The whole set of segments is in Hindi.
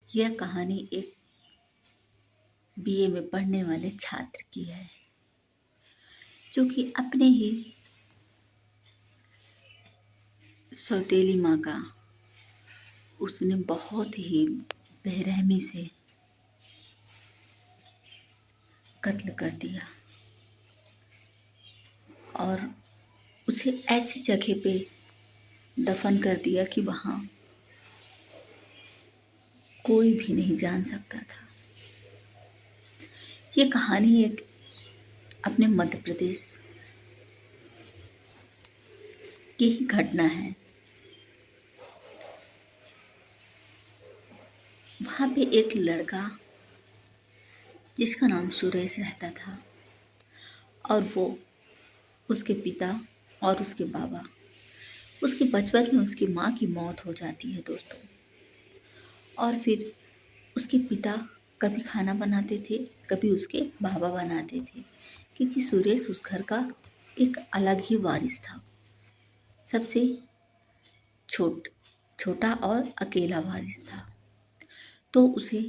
यह कहानी एक बीए में पढ़ने वाले छात्र की है, जो कि अपने ही सौतेली माँ का उसने बहुत ही बेरहमी से कत्ल कर दिया और उसे ऐसी जगह पे दफन कर दिया कि वहाँ कोई भी नहीं जान सकता था। ये कहानी एक अपने मध्य प्रदेश की ही घटना है। वहाँ पे एक लड़का जिसका नाम सुरेश रहता था और वो उसके पिता और उसके बाबा, उसके बचपन में उसकी माँ की मौत हो जाती है दोस्तों। और फिर उसके पिता कभी खाना बनाते थे, कभी उसके बाबा बनाते थे, क्योंकि सुरेश उस घर का एक अलग ही वारिस था, सबसे छोटा और अकेला वारिस था। तो उसे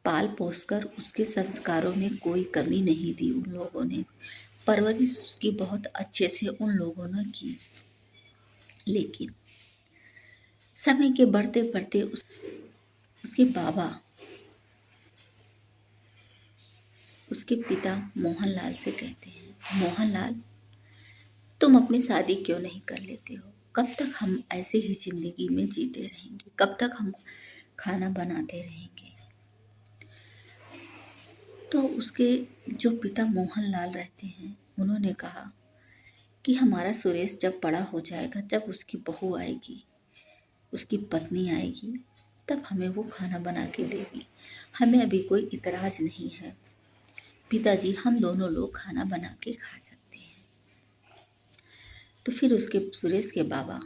पाल पोसकर उसके संस्कारों में कोई कमी नहीं दी उन लोगों ने। परवरिश उसकी बहुत अच्छे से उन लोगों ने की। लेकिन समय के बढ़ते बढ़ते उसके बाबा उसके पिता मोहनलाल से कहते हैं, मोहनलाल, तुम अपनी शादी क्यों नहीं कर लेते हो? कब तक हम ऐसे ही जिंदगी में जीते रहेंगे? कब तक हम खाना बनाते रहेंगे? तो उसके जो पिता मोहनलाल रहते हैं, उन्होंने कहा कि हमारा सुरेश जब बड़ा हो जाएगा, जब उसकी बहू आएगी, उसकी पत्नी आएगी, तब हमें वो खाना बना के देगी। हमें अभी कोई इतराज नहीं है। पिताजी, हम दोनों लोग खाना बना के खा सकते हैं। तो फिर उसके सुरेश के बाबा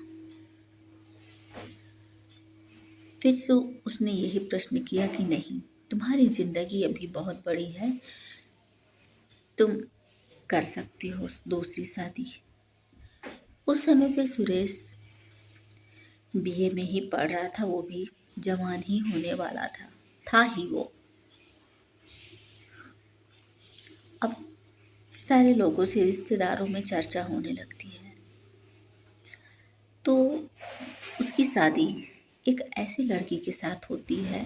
फिर से उसने यही प्रश्न किया कि नहीं, तुम्हारी जिंदगी अभी बहुत बड़ी है, तुम कर सकती हो दूसरी शादी। उस समय पे सुरेश बीए में ही पढ़ रहा था, वो भी जवान ही होने वाला था ही वो। अब सारे लोगों से, रिश्तेदारों में चर्चा होने लगती है। तो उसकी शादी एक ऐसी लड़की के साथ होती है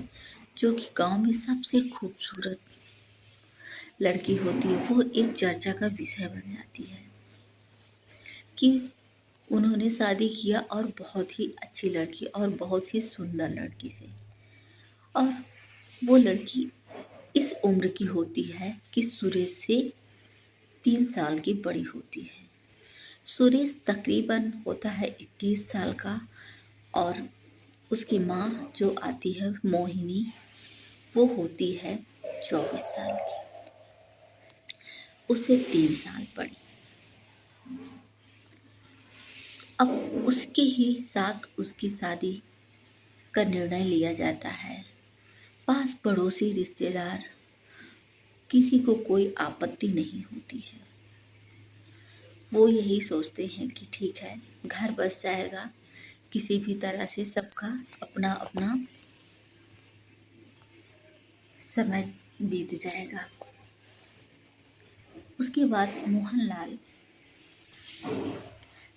जो कि गांव में सबसे खूबसूरत लड़की होती है। वो एक चर्चा का विषय बन जाती है कि उन्होंने शादी किया और बहुत ही अच्छी लड़की और बहुत ही सुंदर लड़की से। और वो लड़की इस उम्र की होती है कि सुरेश से 3 साल की बड़ी होती है। सुरेश तकरीबन होता है 21 साल का और उसकी माँ जो आती है मोहिनी, वो होती है 24 साल की, उससे 3 साल बड़ी। अब उसके ही साथ उसकी शादी का निर्णय लिया जाता है। पास पड़ोसी रिश्तेदार, किसी को कोई आपत्ति नहीं होती है। वो यही सोचते हैं कि ठीक है, घर बस जाएगा, किसी भी तरह से सबका अपना अपना समय बीत जाएगा। उसके बाद मोहनलाल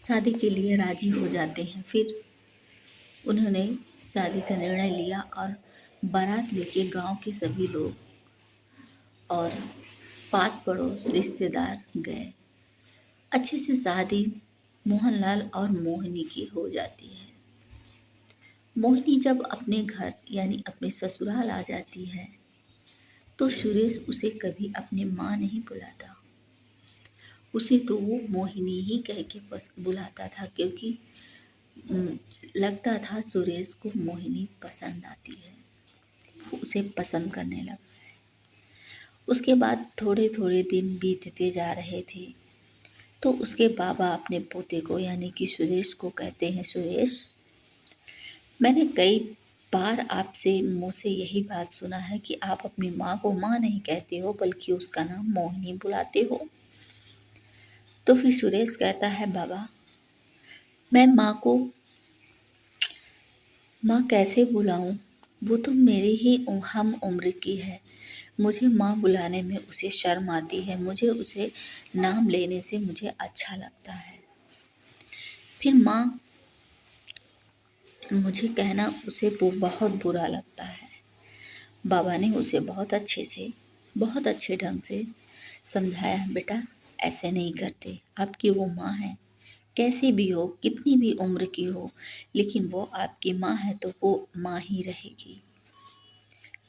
शादी के लिए राजी हो जाते हैं। फिर उन्होंने शादी का निर्णय लिया और बारात लेके गांव के सभी लोग और पास पड़ोस रिश्तेदार गए। अच्छे से शादी मोहनलाल और मोहिनी की हो जाती है। मोहिनी जब अपने घर यानी अपने ससुराल आ जाती है तो सुरेश उसे कभी अपनी माँ नहीं बुलाता। उसे तो वो मोहिनी ही कह के बस बुलाता था, क्योंकि लगता था सुरेश को मोहिनी पसंद आती है, वो उसे पसंद करने लगा। उसके बाद थोड़े थोड़े दिन बीतते जा रहे थे तो उसके बाबा अपने पोते को यानी कि सुरेश को कहते हैं, सुरेश, मैंने कई बार आपसे मुँह से यही बात सुना है कि आप अपनी माँ को माँ नहीं कहते हो बल्कि उसका नाम मोहिनी बुलाते हो। तो फिर सुरेश कहता है, बाबा, मैं माँ को माँ कैसे बुलाऊं? वो तो मेरी ही हम उम्र की है। मुझे माँ बुलाने में उसे शर्म आती है, मुझे उसे नाम लेने से मुझे अच्छा लगता है। फिर माँ मुझे कहना उसे वो बहुत बुरा लगता है। बाबा ने उसे बहुत अच्छे ढंग से समझाया, बेटा ऐसे नहीं करते, आपकी वो माँ है, कैसी भी हो, कितनी भी उम्र की हो, लेकिन वो आपकी माँ है तो वो माँ ही रहेगी।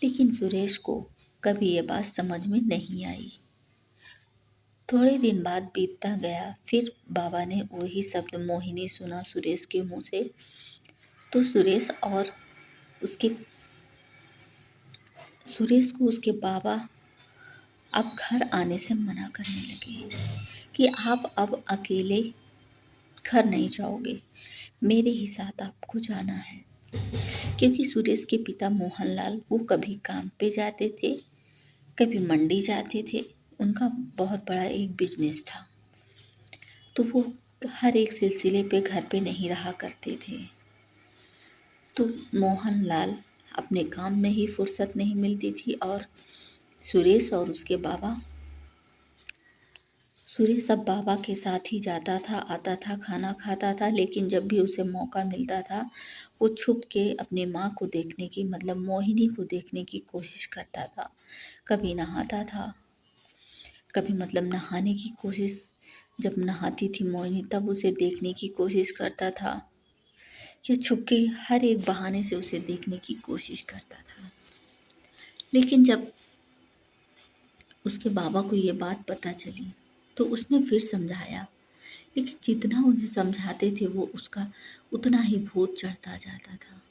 लेकिन सुरेश को कभी ये बात समझ में नहीं आई। थोड़े दिन बाद बीतता गया, फिर बाबा ने वही शब्द मोहिनी सुना सुरेश के मुंह से। तो उसके सुरेश को उसके बाबा अब घर आने से मना करने लगे कि आप अब अकेले घर नहीं जाओगे, मेरे ही साथ आपको जाना है। क्योंकि सुरेश के पिता मोहनलाल वो कभी काम पे जाते थे, कभी मंडी जाते थे। उनका बहुत बड़ा एक बिजनेस था, तो वो हर एक सिलसिले पे घर पे नहीं रहा करते थे। तो मोहनलाल अपने काम में ही फुर्सत नहीं मिलती थी, और सुरेश और उसके बाबा सुरेश अब बाबा के साथ ही जाता था, आता था, खाना खाता था। लेकिन जब भी उसे मौका मिलता था, वो छुप के अपनी माँ को देखने की, मतलब मोहिनी को देखने की कोशिश करता था। कभी नहाता था, कभी मतलब नहाने की कोशिश, जब नहाती थी मोहिनी तब उसे देखने की कोशिश करता था, या छुप के हर एक बहाने से उसे देखने की कोशिश करता था। लेकिन जब उसके बाबा को ये बात पता चली तो उसने फिर समझाया, लेकिन जितना उन्हें समझाते थे वो उसका उतना ही भूत चढ़ता जाता था।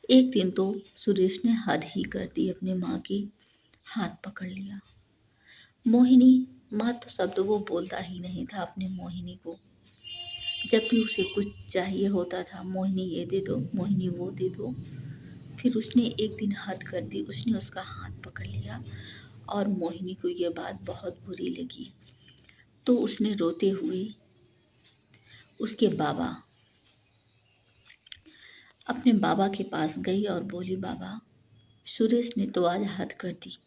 एक दिन तो सुरेश ने हद ही कर दी, अपनी माँ की हाथ पकड़ लिया। मोहिनी, माँ तो शब्द वो बोलता ही नहीं था अपनी मोहिनी को। जब भी उसे कुछ चाहिए होता था, मोहिनी ये दे दो, मोहिनी वो दे दो। फिर उसने एक दिन हद कर दी, उसने उसका हाथ पकड़ लिया, और मोहिनी को ये बात बहुत बुरी लगी। तो उसने रोते हुए उसके बाबा अपने बाबा के पास गई और बोली, बाबा सुरेश ने तो आज हद कर दी।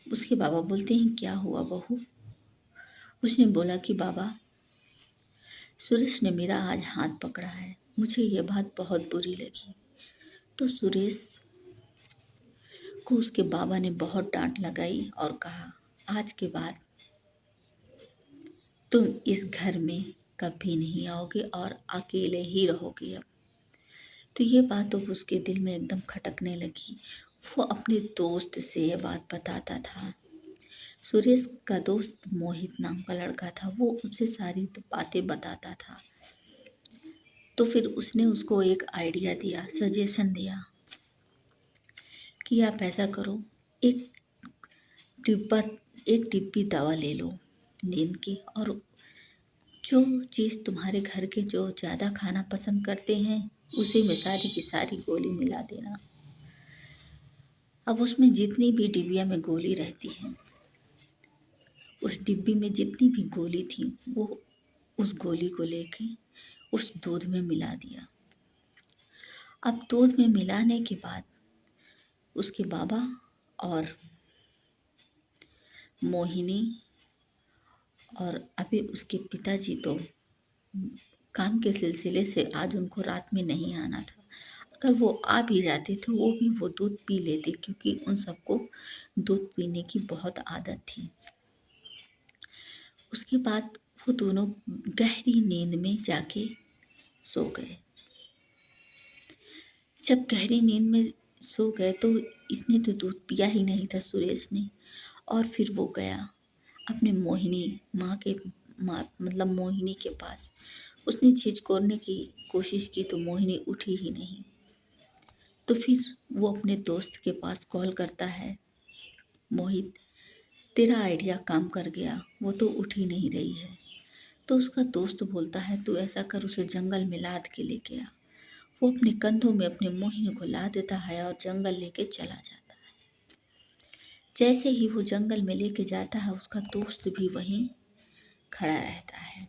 उसके बाबा बोलते हैं, क्या हुआ बहू? उसने बोला कि बाबा सुरेश ने मेरा आज हाथ पकड़ा है, मुझे ये बात बहुत बुरी लगी। तो सुरेश को उसके बाबा ने बहुत डांट लगाई और कहा, आज के बाद तुम इस घर में कभी नहीं आओगे और अकेले ही रहोगे अब। तो ये बात तो उसके दिल में एकदम खटकने लगी। वो अपने दोस्त से ये बात बताता था। सुरेश का दोस्त मोहित नाम का लड़का था, वो उससे सारी बातें बताता था। तो फिर उसने उसको एक आइडिया दिया, सजेशन दिया कि आप ऐसा करो, एक डिब्बा एक डिब्बी दवा ले लो नींद की, और जो चीज़ तुम्हारे घर के जो ज़्यादा खाना पसंद करते हैं उसी में सारी की सारी गोली मिला देना। अब उसमें जितनी भी डिबिया में गोली रहती है, उस डिब्बी में जितनी भी गोली थी, वो उस गोली को लेके उस दूध में मिला दिया। अब दूध में मिलाने के बाद उसके बाबा और मोहिनी और अभी उसके पिताजी तो काम के सिलसिले से आज उनको रात में नहीं आना था। अगर वो आ भी जाते तो वो दूध पी लेते, क्योंकि उन सबको दूध पीने की बहुत आदत थी। उसके बाद वो दोनों गहरी नींद में जाके सो गए। जब गहरी नींद में सो गए तो इसने तो दूध पिया ही नहीं था सुरेश ने, और फिर वो गया अपने मोहिनी माँ मतलब मोहिनी के पास। उसने झिझकोरने की कोशिश की तो मोहिनी उठी ही नहीं। तो फिर वो अपने दोस्त के पास कॉल करता है, मोहित तेरा आइडिया काम कर गया, वो तो उठ ही नहीं रही है। तो उसका दोस्त बोलता है, तू ऐसा कर, उसे जंगल में लाद के लेके आ। वो अपने कंधों में अपने मोहिनी को ला देता है और जंगल लेके चला जाता है। जैसे ही वो जंगल में लेके जाता है, उसका दोस्त भी वहीं खड़ा रहता है।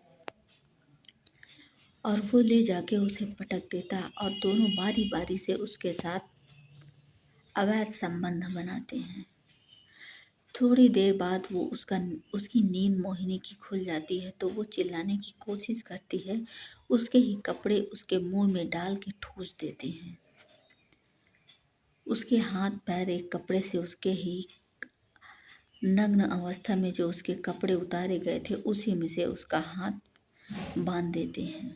और वो ले जाके उसे पटक देता और दोनों बारी बारी से उसके साथ अवैध संबंध बनाते हैं। थोड़ी देर बाद वो उसकी नींद मोहिनी की खुल जाती है तो वो चिल्लाने की कोशिश करती है। उसके ही कपड़े उसके मुंह में डाल के ठूस देते हैं। उसके हाथ पैर एक कपड़े से उसके ही नग्न अवस्था में जो उसके कपड़े उतारे गए थे उसी में से उसका हाथ बांध देते हैं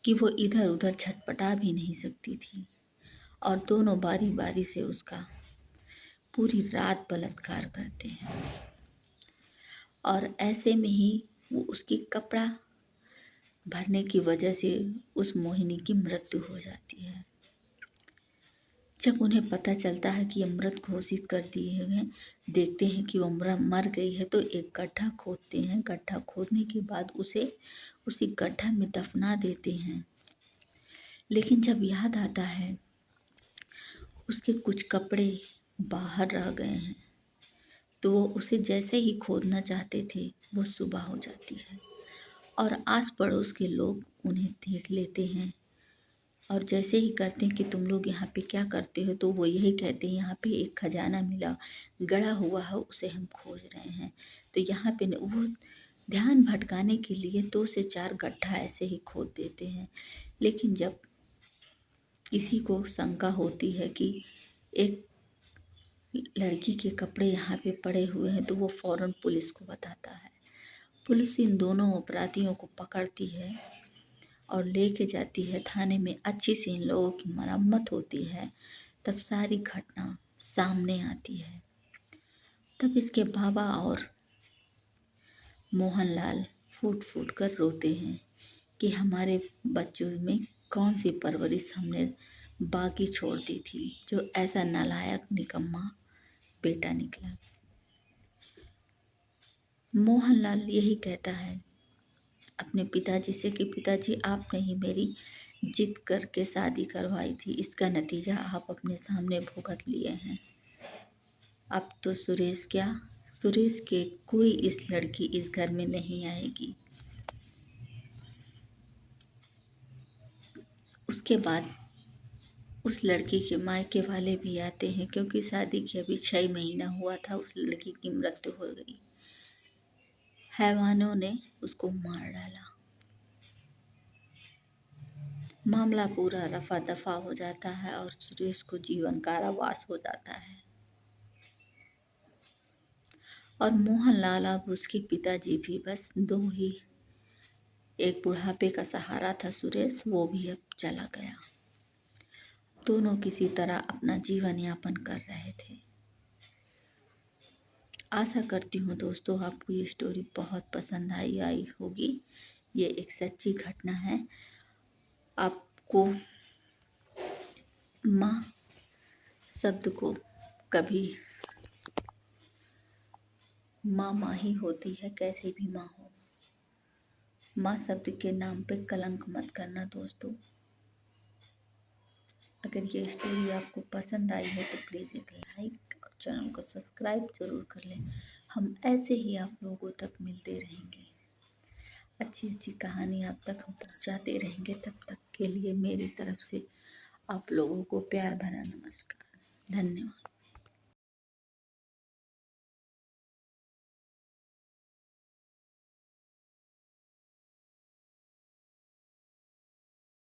कि वो इधर उधर छटपटा भी नहीं सकती थी। और दोनों बारी बारी से उसका पूरी रात बलात्कार करते हैं। और ऐसे में ही वो उसकी कपड़ा भरने की वजह से उस मोहिनी की मृत्यु हो जाती है। जब उन्हें पता चलता है कि ये मृत घोषित कर दिए गए, देखते हैं कि वो मर गई है तो एक गड्ढा खोदते हैं। गड्ढा खोदने के बाद उसे उसी गड्ढा में दफना देते हैं। लेकिन जब याद आता है उसके कुछ कपड़े बाहर रह गए हैं तो वो उसे जैसे ही खोदना चाहते थे वो सुबह हो जाती है और आस पड़ोस के लोग उन्हें देख लेते हैं और जैसे ही करते हैं कि तुम लोग यहाँ पे क्या करते हो तो वो यही कहते हैं यहाँ पे एक खजाना मिला, गड़ा हुआ है, उसे हम खोज रहे हैं। तो यहाँ पे वो ध्यान भटकाने के लिए 2 से 4 गड्ढा ऐसे ही खोद देते हैं। लेकिन जब किसी को शंका होती है कि एक लड़की के कपड़े यहाँ पे पड़े हुए हैं तो वो फौरन पुलिस को बताता है। पुलिस इन दोनों अपराधियों को पकड़ती है और लेके जाती है थाने में। अच्छी से इन लोगों की मरम्मत होती है। तब सारी घटना सामने आती है। तब इसके बाबा और मोहनलाल फूट फूट कर रोते हैं कि हमारे बच्चों में कौन सी परवरिश हमने बाकी छोड़ दी थी जो ऐसा नालायक निकम्मा बेटा निकला। मोहनलाल यही कहता है अपने पिताजी से कि पिताजी आपने ही मेरी जिद करके शादी करवाई थी, इसका नतीजा आप अपने सामने भुगत लिए हैं। अब तो सुरेश के कोई इस लड़की इस घर में नहीं आएगी। उसके बाद उस लड़की के मायके वाले भी आते हैं क्योंकि शादी के अभी 6 महीना हुआ था उस लड़की की मृत्यु हो गई। हैवानों ने उसको मार डाला। मामला पूरा रफा दफा हो जाता है और सुरेश को जीवन कारावास हो जाता है। और मोहनलाल अब उसके पिताजी भी बस 2 ही, एक बुढ़ापे का सहारा था सुरेश, वो भी अब चला गया। दोनों किसी तरह अपना जीवन यापन कर रहे थे। आशा करती हूँ दोस्तों आपको ये स्टोरी बहुत पसंद आई होगी। ये एक सच्ची घटना है। आपको माँ शब्द को कभी माँ ही होती है, कैसे भी माँ हो। माँ शब्द के नाम पे कलंक मत करना दोस्तों। अगर ये स्टोरी आपको पसंद आई है तो प्लीज़ एक लाइक और चैनल को सब्सक्राइब ज़रूर कर लें। हम ऐसे ही आप लोगों तक मिलते रहेंगे, अच्छी अच्छी कहानी आप तक हम पहुंचाते रहेंगे। तब तक के लिए मेरी तरफ से आप लोगों को प्यार भरा नमस्कार। धन्यवाद।